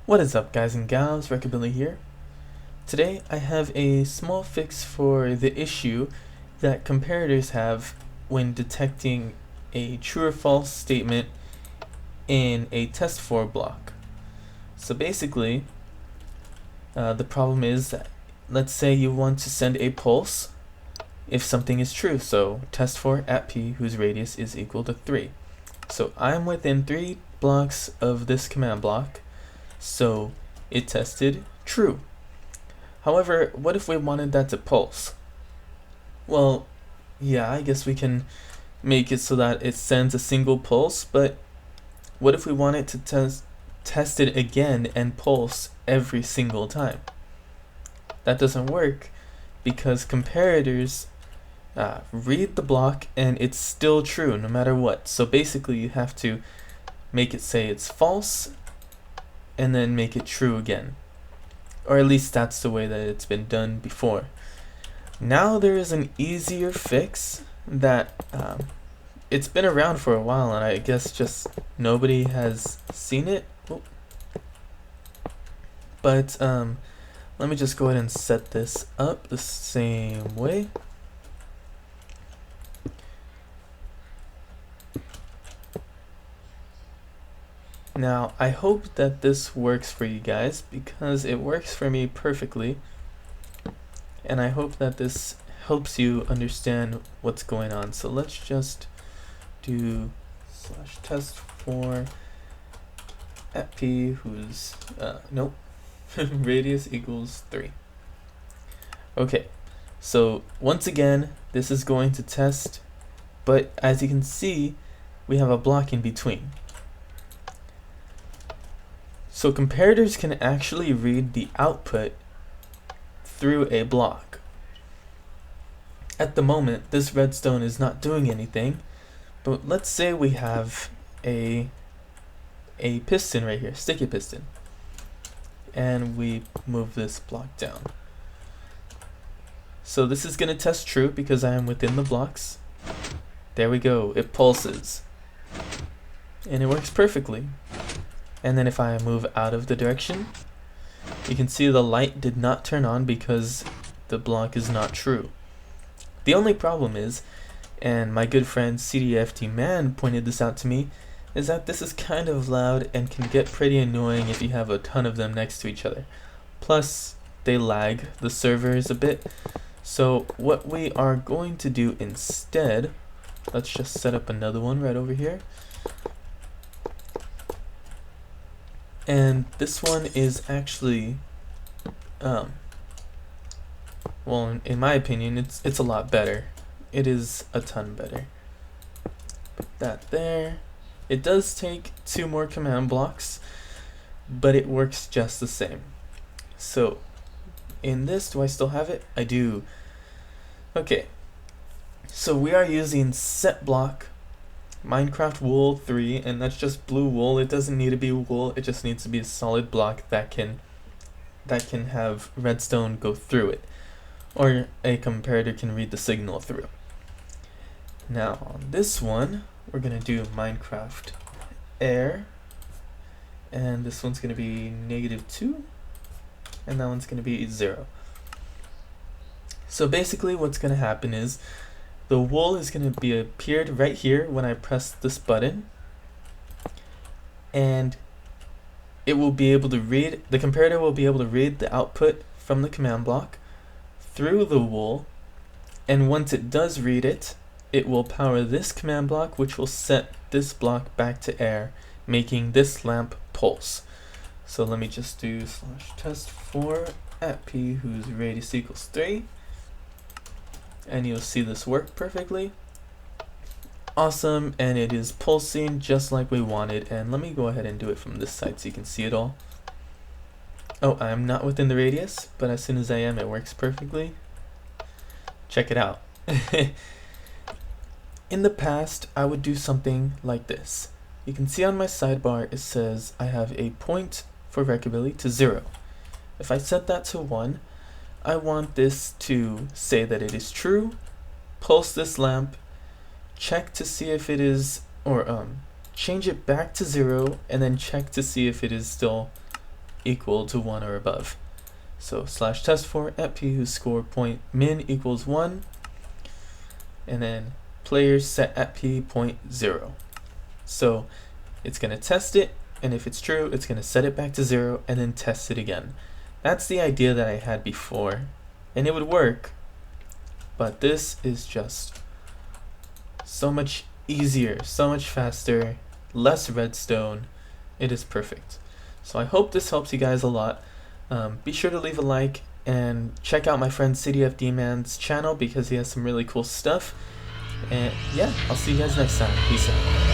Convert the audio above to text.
What is up, guys and gals? Recabilly here. Today I have a small fix for the issue that comparators have when detecting a true or false statement in a Testfor block. So basically, the problem is that, let's say you want to send a pulse if something is true. So Testfor at p whose radius is equal to 3. So I'm within 3 blocks of this command block. So it tested true. However, what if we wanted that to pulse? Well, yeah, I guess we can make it so that it sends a single pulse, but what if we want it to test it again and pulse every single time? That doesn't work because comparators read the block and it's still true no matter what. So basically you have to make it say it's false and then make it true again. Or at least that's the way that it's been done before. Now there is an easier fix that it's been around for a while and I guess just nobody has seen it. But let me just go ahead and set this up the same way. Now, I hope that this works for you guys because it works for me perfectly. And I hope that this helps you understand what's going on. So let's just do /testfor at p whose, nope, radius equals 3. Okay, so once again, this is going to test, but as you can see, we have a block in between. So comparators can actually read the output through a block. At the moment, this redstone is not doing anything, but let's say we have a piston right here, sticky piston, and we move this block down. So this is going to test true because I am within the blocks. There we go, it pulses, and it works perfectly. And then if I move out of the direction, you can see the light did not turn on because the block is not true. The only problem is, and my good friend CDFT Man pointed this out to me, is that this is kind of loud and can get pretty annoying if you have a ton of them next to each other. Plus, they lag the servers a bit. So what we are going to do instead, let's just set up another one right over here. And this one is actually, well, in my opinion, it's a lot better. It is a ton better. Put that there. It does take 2 more command blocks, but it works just the same. So, in this, do I still have it? I do. Okay. So we are using set block Minecraft wool 3, and that's just blue wool. It doesn't need to be wool, it just needs to be a solid block that can have redstone go through it, or a comparator can read the signal through. Now on this one, we're gonna do Minecraft air, and this one's gonna be -2, and that one's gonna be 0. So basically what's gonna happen is the wool is going to be appeared right here when I press this button, and it will be able to read, the comparator will be able to read the output from the command block through the wool, and once it does read it, it will power this command block, which will set this block back to air, making this lamp pulse. So let me just do /testfor at p whose radius equals 3. And you'll see this work perfectly. Awesome, and it is pulsing just like we wanted. And let me go ahead and do it from this side so you can see it all. Oh, I'm not within the radius, but as soon as I am, it works perfectly. Check it out. In the past, I would do something like this. You can see on my sidebar, it says I have a point for Recabilly to 0. If I set that to 1, I want this to say that it is true, pulse this lamp, check to see if it is, or change it back to 0, and then check to see if it is still equal to 1 or above. So slash testfor at p whose score point min equals 1, and then players set at p point 0. So it's going to test it, and if it's true, it's going to set it back to 0 and then test it again. That's the idea that I had before, and it would work, but this is just so much easier, so much faster, less redstone. It is perfect. So I hope this helps you guys a lot. Be sure to leave a like and check out my friend CityFDman's channel because he has some really cool stuff. And yeah, I'll see you guys next time. Peace out.